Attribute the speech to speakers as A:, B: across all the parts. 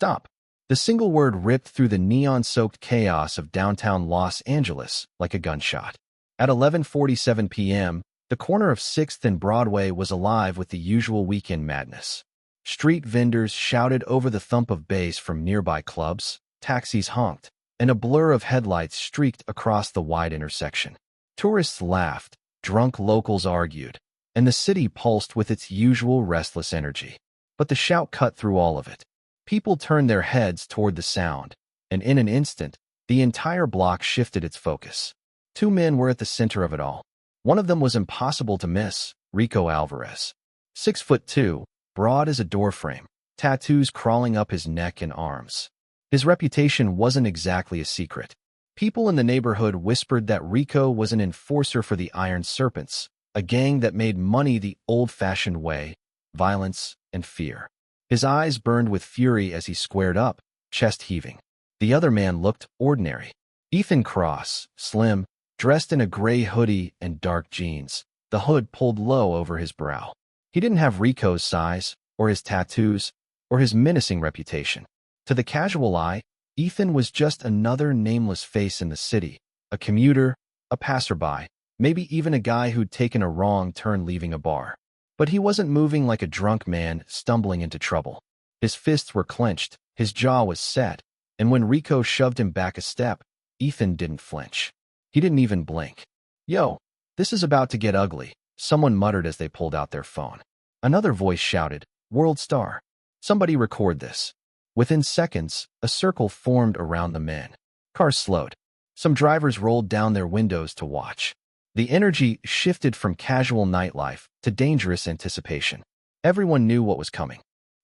A: Stop. The single word ripped through the neon-soaked chaos of downtown Los Angeles like a gunshot. At 11:47 p.m., the corner of 6th and Broadway was alive with the usual weekend madness. Street vendors shouted over the thump of bass from nearby clubs, taxis honked, and a blur of headlights streaked across the wide intersection. Tourists laughed, drunk locals argued, and the city pulsed with its usual restless energy. But the shout cut through all of it. People turned their heads toward the sound, and in an instant, the entire block shifted its focus. Two men were at the center of it all. One of them was impossible to miss, Rico Alvarez. 6'2", broad as a doorframe, tattoos crawling up his neck and arms. His reputation wasn't exactly a secret. People in the neighborhood whispered that Rico was an enforcer for the Iron Serpents, a gang that made money the old-fashioned way, violence and fear. His eyes burned with fury as he squared up, chest heaving. The other man looked ordinary. Ethan Cross, slim, dressed in a gray hoodie and dark jeans, the hood pulled low over his brow. He didn't have Rico's size, or his tattoos, or his menacing reputation. To the casual eye, Ethan was just another nameless face in the city, a commuter, a passerby, maybe even a guy who'd taken a wrong turn leaving a bar. But he wasn't moving like a drunk man stumbling into trouble. His fists were clenched, his jaw was set, and when Rico shoved him back a step, Ethan didn't flinch. He didn't even blink. "Yo, this is about to get ugly," someone muttered as they pulled out their phone. Another voice shouted, "World star. Somebody record this." Within seconds, a circle formed around the men. Cars slowed. Some drivers rolled down their windows to watch. The energy shifted from casual nightlife to dangerous anticipation. Everyone knew what was coming.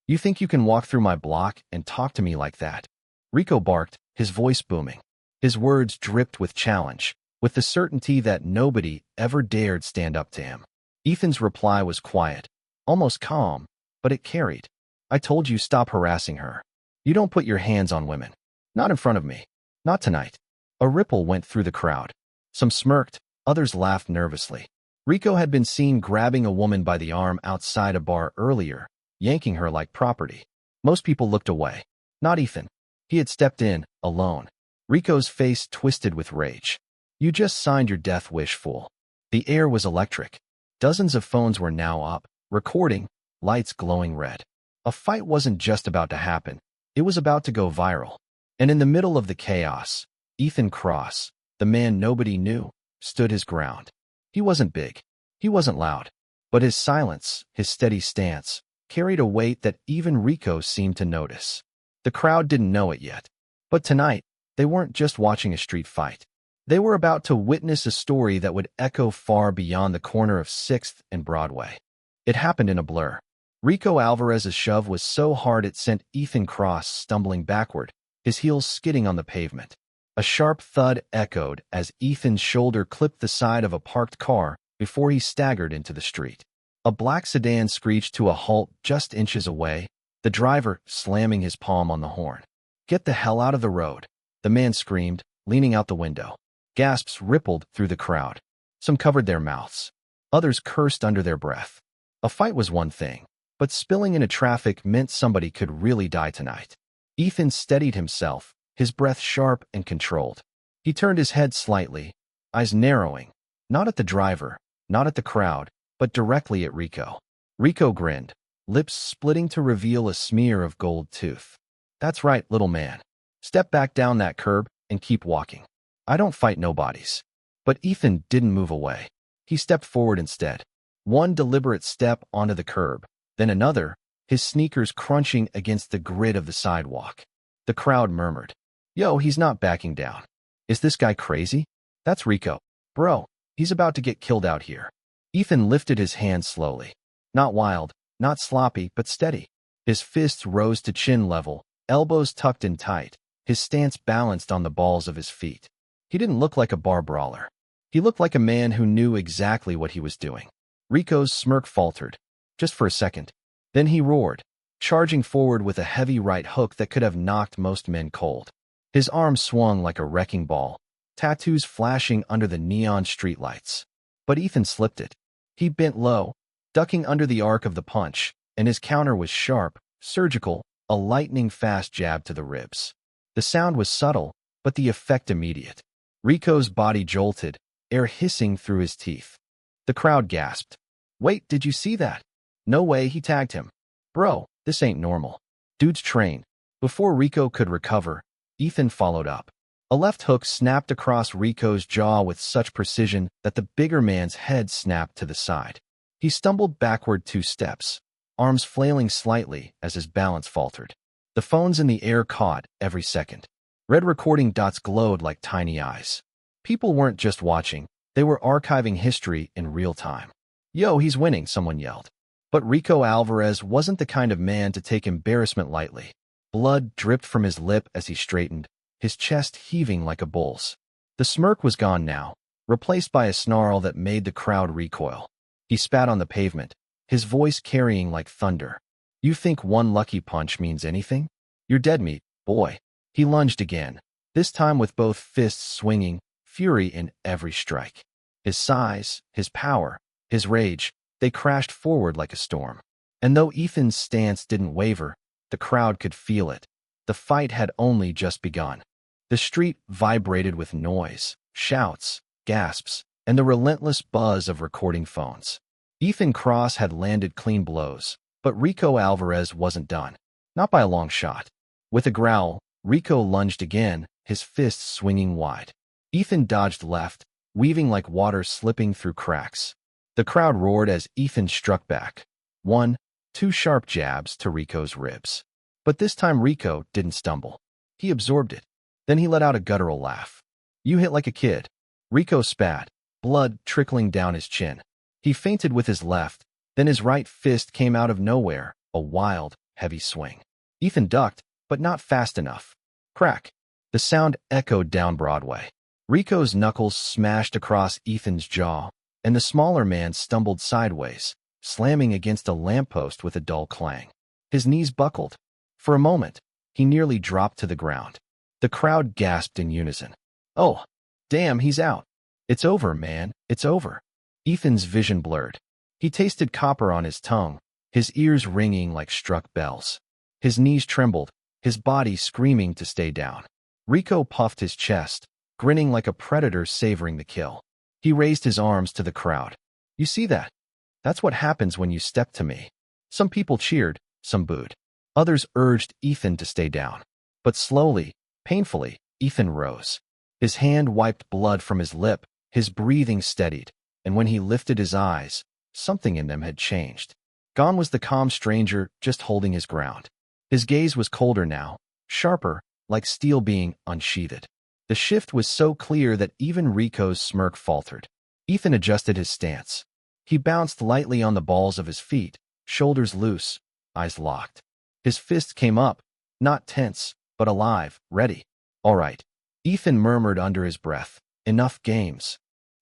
A: "You think you can walk through my block and talk to me like that?" Rico barked, his voice booming. His words dripped with challenge, with the certainty that nobody ever dared stand up to him. Ethan's reply was quiet, almost calm, but it carried. "I told you stop harassing her. You don't put your hands on women. Not in front of me. Not tonight." A ripple went through the crowd. Some smirked, others laughed nervously. Rico had been seen grabbing a woman by the arm outside a bar earlier, yanking her like property. Most people looked away. Not Ethan. He had stepped in, alone. Rico's face twisted with rage. "You just signed your death wish, fool." The air was electric. Dozens of phones were now up, recording, lights glowing red. A fight wasn't just about to happen. It was about to go viral. And in the middle of the chaos, Ethan Cross, the man nobody knew, stood his ground. He wasn't big. He wasn't loud. But his silence, his steady stance, carried a weight that even Rico seemed to notice. The crowd didn't know it yet. But tonight, they weren't just watching a street fight. They were about to witness a story that would echo far beyond the corner of 6th and Broadway. It happened in a blur. Rico Alvarez's shove was so hard it sent Ethan Cross stumbling backward, his heels skidding on the pavement. A sharp thud echoed as Ethan's shoulder clipped the side of a parked car before he staggered into the street. A black sedan screeched to a halt just inches away, the driver slamming his palm on the horn. "Get the hell out of the road," the man screamed, leaning out the window. Gasps rippled through the crowd. Some covered their mouths. Others cursed under their breath. A fight was one thing, but spilling into traffic meant somebody could really die tonight. Ethan steadied himself, his breath sharp and controlled. He turned his head slightly, eyes narrowing, not at the driver, not at the crowd, but directly at Rico. Rico grinned, lips splitting to reveal a smear of gold tooth. "That's right, little man. Step back down that curb and keep walking. I don't fight nobodies." But Ethan didn't move away. He stepped forward instead. One deliberate step onto the curb, then another, his sneakers crunching against the grid of the sidewalk. The crowd murmured, "Yo, he's not backing down. Is this guy crazy? That's Rico. Bro, he's about to get killed out here." Ethan lifted his hand slowly. Not wild, not sloppy, but steady. His fists rose to chin level, elbows tucked in tight, his stance balanced on the balls of his feet. He didn't look like a bar brawler. He looked like a man who knew exactly what he was doing. Rico's smirk faltered, just for a second. Then he roared, charging forward with a heavy right hook that could have knocked most men cold. His arm swung like a wrecking ball, tattoos flashing under the neon streetlights. But Ethan slipped it. He bent low, ducking under the arc of the punch, and his counter was sharp, surgical, a lightning-fast jab to the ribs. The sound was subtle, but the effect immediate. Rico's body jolted, air hissing through his teeth. The crowd gasped. "Wait, did you see that?" "No way," he tagged him. "Bro, this ain't normal." Dude's trained. Before Rico could recover, Ethan followed up. A left hook snapped across Rico's jaw with such precision that the bigger man's head snapped to the side. He stumbled backward 2 steps, arms flailing slightly as his balance faltered. The phones in the air caught every second. Red recording dots glowed like tiny eyes. People weren't just watching, they were archiving history in real time. "Yo, he's winning," someone yelled. But Rico Alvarez wasn't the kind of man to take embarrassment lightly. Blood dripped from his lip as he straightened, his chest heaving like a bull's. The smirk was gone now, replaced by a snarl that made the crowd recoil. He spat on the pavement, his voice carrying like thunder. "You think one lucky punch means anything? You're dead meat, boy." He lunged again, this time with both fists swinging, fury in every strike. His size, his power, his rage, they crashed forward like a storm. And though Ethan's stance didn't waver, the crowd could feel it. The fight had only just begun. The street vibrated with noise, shouts, gasps, and the relentless buzz of recording phones. Ethan Cross had landed clean blows, but Rico Alvarez wasn't done. Not by a long shot. With a growl, Rico lunged again, his fists swinging wide. Ethan dodged left, weaving like water slipping through cracks. The crowd roared as Ethan struck back. 1, 2 sharp jabs to Rico's ribs. But this time Rico didn't stumble. He absorbed it. Then he let out a guttural laugh. "You hit like a kid." Rico spat, blood trickling down his chin. He feinted with his left, then his right fist came out of nowhere, a wild, heavy swing. Ethan ducked, but not fast enough. Crack. The sound echoed down Broadway. Rico's knuckles smashed across Ethan's jaw, and the smaller man stumbled sideways, slamming against a lamppost with a dull clang. His knees buckled. For a moment, he nearly dropped to the ground. The crowd gasped in unison. "Oh, damn, he's out. It's over, man, it's over." Ethan's vision blurred. He tasted copper on his tongue, his ears ringing like struck bells. His knees trembled, his body screaming to stay down. Rico puffed his chest, grinning like a predator savoring the kill. He raised his arms to the crowd. "You see that? That's what happens when you step to me." Some people cheered, some booed. Others urged Ethan to stay down. But slowly, painfully, Ethan rose. His hand wiped blood from his lip, his breathing steadied, and when he lifted his eyes, something in them had changed. Gone was the calm stranger just holding his ground. His gaze was colder now, sharper, like steel being unsheathed. The shift was so clear that even Rico's smirk faltered. Ethan adjusted his stance. He bounced lightly on the balls of his feet, shoulders loose, eyes locked. His fist came up, not tense, but alive, ready. "All right," Ethan murmured under his breath. "Enough games."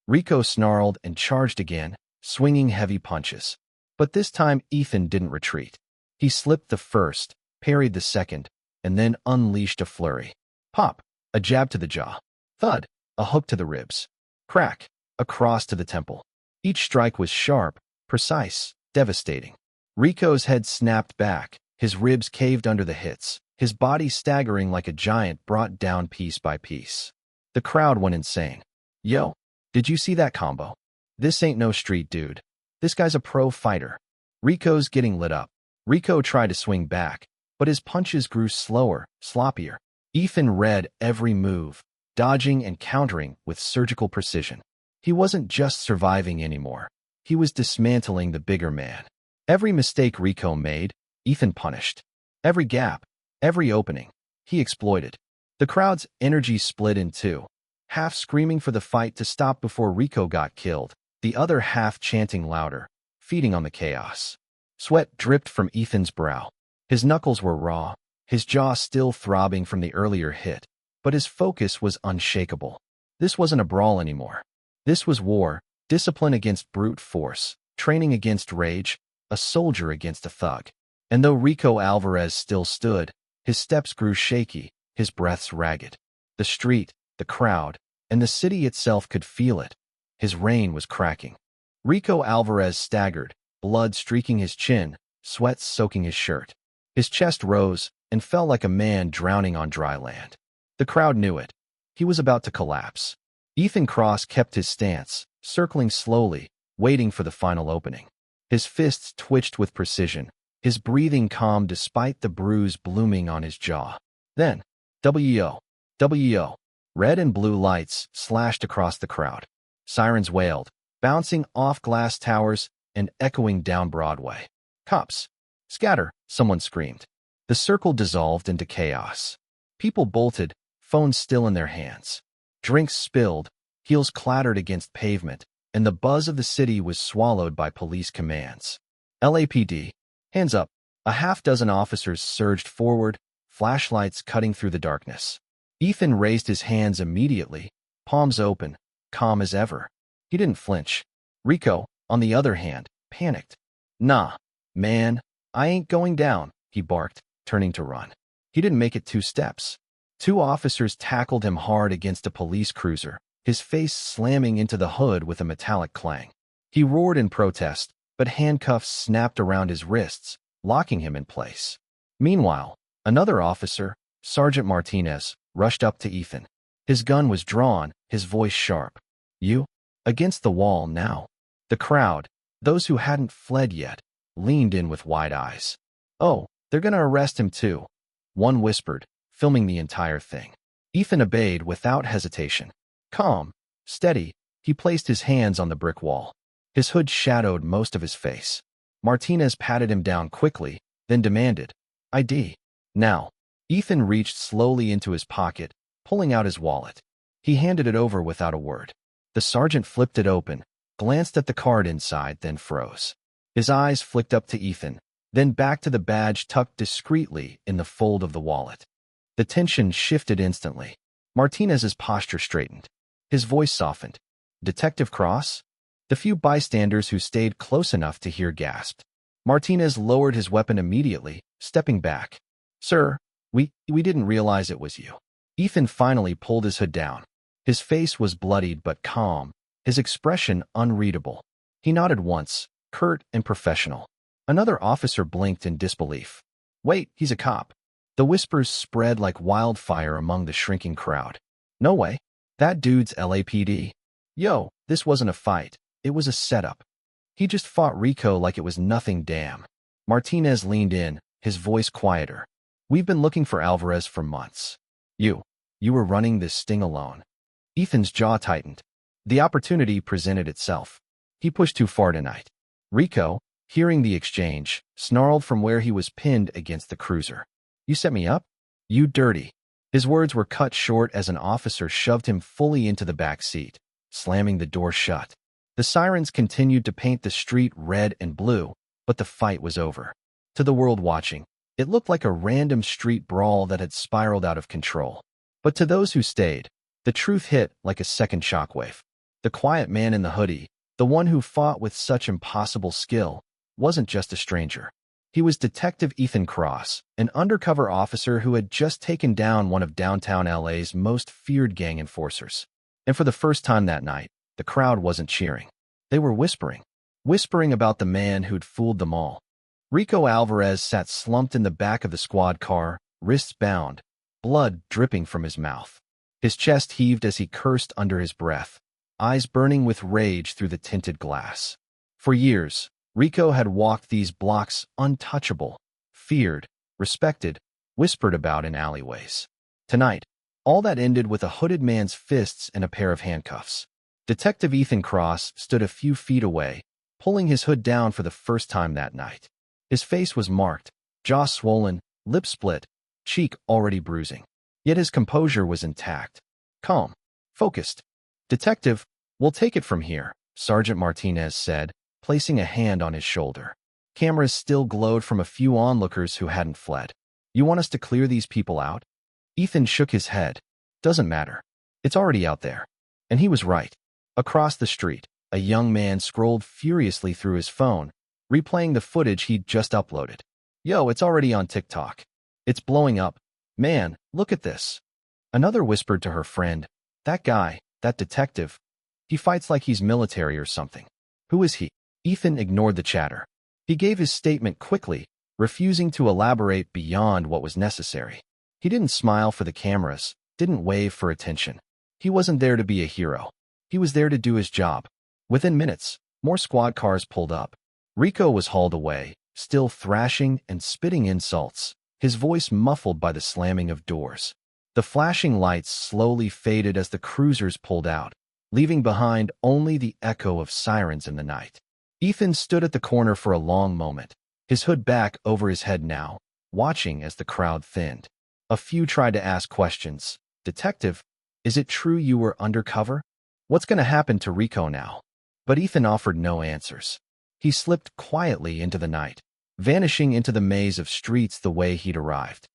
A: Rico snarled and charged again, swinging heavy punches. But this time Ethan didn't retreat. He slipped the first, parried the second, and then unleashed a flurry. Pop, a jab to the jaw. Thud, a hook to the ribs. Crack, a cross to the temple. Each strike was sharp, precise, devastating. Rico's head snapped back, his ribs caved under the hits, his body staggering like a giant brought down piece by piece. The crowd went insane. "Yo, did you see that combo? This ain't no street dude. This guy's a pro fighter." Rico's getting lit up. Rico tried to swing back, but his punches grew slower, sloppier. Ethan read every move, dodging and countering with surgical precision. He wasn't just surviving anymore. He was dismantling the bigger man. Every mistake Rico made, Ethan punished. Every gap, every opening, he exploited. The crowd's energy split in two, half screaming for the fight to stop before Rico got killed, the other half chanting louder, feeding on the chaos. Sweat dripped from Ethan's brow. His knuckles were raw, his jaw still throbbing from the earlier hit, but his focus was unshakable. This wasn't a brawl anymore. This was war, discipline against brute force, training against rage, a soldier against a thug. And though Rico Alvarez still stood, his steps grew shaky, his breaths ragged. The street, the crowd, and the city itself could feel it. His reign was cracking. Rico Alvarez staggered, blood streaking his chin, sweat soaking his shirt. His chest rose and fell like a man drowning on dry land. The crowd knew it. He was about to collapse. Ethan Cross kept his stance, circling slowly, waiting for the final opening. His fists twitched with precision, his breathing calm despite the bruise blooming on his jaw. Then, W.O. W.O. Red and blue lights slashed across the crowd. Sirens wailed, bouncing off glass towers and echoing down Broadway. Cops! Scatter! Someone screamed. The circle dissolved into chaos. People bolted, phones still in their hands. Drinks spilled, heels clattered against pavement, and the buzz of the city was swallowed by police commands. LAPD, hands up. A half-dozen officers surged forward, flashlights cutting through the darkness. Ethan raised his hands immediately, palms open, calm as ever. He didn't flinch. Rico, on the other hand, panicked. Nah, man, I ain't going down, he barked, turning to run. He didn't make it 2 steps. 2 officers tackled him hard against a police cruiser, his face slamming into the hood with a metallic clang. He roared in protest, but handcuffs snapped around his wrists, locking him in place. Meanwhile, another officer, Sergeant Martinez, rushed up to Ethan. His gun was drawn, his voice sharp. You? Against the wall now. The crowd, those who hadn't fled yet, leaned in with wide eyes. Oh, they're gonna arrest him too, one whispered, filming the entire thing. Ethan obeyed without hesitation. Calm, steady, he placed his hands on the brick wall. His hood shadowed most of his face. Martinez patted him down quickly, then demanded, ID. Now. Ethan reached slowly into his pocket, pulling out his wallet. He handed it over without a word. The sergeant flipped it open, glanced at the card inside, then froze. His eyes flicked up to Ethan, then back to the badge tucked discreetly in the fold of the wallet. The tension shifted instantly. Martinez's posture straightened. His voice softened. Detective Cross? The few bystanders who stayed close enough to hear gasped. Martinez lowered his weapon immediately, stepping back. Sir, we didn't realize it was you. Ethan finally pulled his hood down. His face was bloodied but calm, his expression unreadable. He nodded once, curt and professional. Another officer blinked in disbelief. Wait, he's a cop. The whispers spread like wildfire among the shrinking crowd. No way. That dude's LAPD. Yo, this wasn't a fight. It was a setup. He just fought Rico like it was nothing. Damn. Martinez leaned in, his voice quieter. We've been looking for Alvarez for months. You were running this sting alone. Ethan's jaw tightened. The opportunity presented itself. He pushed too far tonight. Rico, hearing the exchange, snarled from where he was pinned against the cruiser. You set me up? You dirty. His words were cut short as an officer shoved him fully into the back seat, slamming the door shut. The sirens continued to paint the street red and blue, but the fight was over. To the world watching, it looked like a random street brawl that had spiraled out of control. But to those who stayed, the truth hit like a second shockwave. The quiet man in the hoodie, the one who fought with such impossible skill, wasn't just a stranger. He was Detective Ethan Cross, an undercover officer who had just taken down one of downtown LA's most feared gang enforcers. And for the first time that night, the crowd wasn't cheering. They were whispering. Whispering about the man who'd fooled them all. Rico Alvarez sat slumped in the back of the squad car, wrists bound, blood dripping from his mouth. His chest heaved as he cursed under his breath, eyes burning with rage through the tinted glass. For years, Rico had walked these blocks untouchable, feared, respected, whispered about in alleyways. Tonight, all that ended with a hooded man's fists and a pair of handcuffs. Detective Ethan Cross stood a few feet away, pulling his hood down for the first time that night. His face was marked, jaw swollen, lip split, cheek already bruising. Yet his composure was intact. Calm. Focused. Detective, we'll take it from here, Sergeant Martinez said, placing a hand on his shoulder. Cameras still glowed from a few onlookers who hadn't fled. You want us to clear these people out? Ethan shook his head. Doesn't matter. It's already out there. And he was right. Across the street, a young man scrolled furiously through his phone, replaying the footage he'd just uploaded. Yo, it's already on TikTok. It's blowing up. Man, look at this. Another whispered to her friend, that guy, that detective, he fights like he's military or something. Who is he? Ethan ignored the chatter. He gave his statement quickly, refusing to elaborate beyond what was necessary. He didn't smile for the cameras, didn't wave for attention. He wasn't there to be a hero. He was there to do his job. Within minutes, more squad cars pulled up. Rico was hauled away, still thrashing and spitting insults, his voice muffled by the slamming of doors. The flashing lights slowly faded as the cruisers pulled out, leaving behind only the echo of sirens in the night. Ethan stood at the corner for a long moment, his hood back over his head now, watching as the crowd thinned. A few tried to ask questions. "Detective, is it true you were undercover? What's going to happen to Rico now?" But Ethan offered no answers. He slipped quietly into the night, vanishing into the maze of streets the way he'd arrived.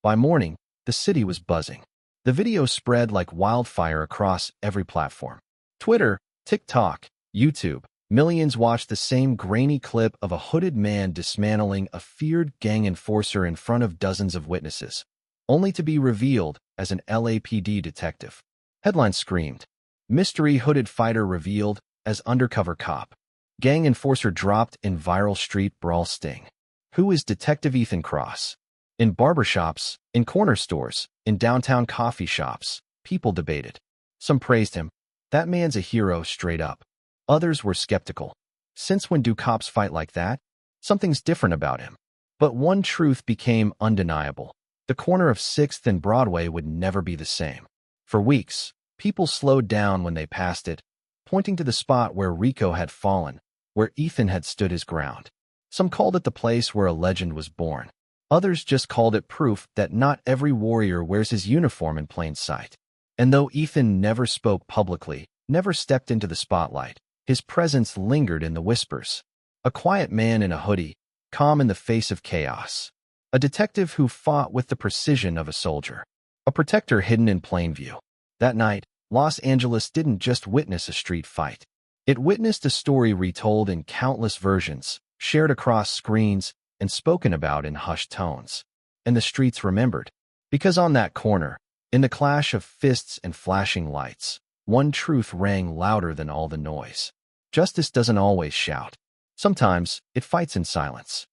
A: By morning, the city was buzzing. The video spread like wildfire across every platform. Twitter, TikTok, YouTube. Millions watched the same grainy clip of a hooded man dismantling a feared gang enforcer in front of dozens of witnesses, only to be revealed as an LAPD detective. Headlines screamed, "Mystery hooded fighter revealed as undercover cop. Gang enforcer dropped in viral street brawl sting. Who is Detective Ethan Cross?" In barbershops, in corner stores, in downtown coffee shops, people debated. Some praised him. That man's a hero straight up. Others were skeptical. Since when do cops fight like that? Something's different about him. But one truth became undeniable. The corner of 6th and Broadway would never be the same. For weeks, people slowed down when they passed it, pointing to the spot where Rico had fallen, where Ethan had stood his ground. Some called it the place where a legend was born. Others just called it proof that not every warrior wears his uniform in plain sight. And though Ethan never spoke publicly, never stepped into the spotlight, his presence lingered in the whispers. A quiet man in a hoodie, calm in the face of chaos. A detective who fought with the precision of a soldier. A protector hidden in plain view. That night, Los Angeles didn't just witness a street fight. It witnessed a story retold in countless versions, shared across screens, and spoken about in hushed tones. And the streets remembered. Because on that corner, in the clash of fists and flashing lights, one truth rang louder than all the noise. Justice doesn't always shout. Sometimes, it fights in silence.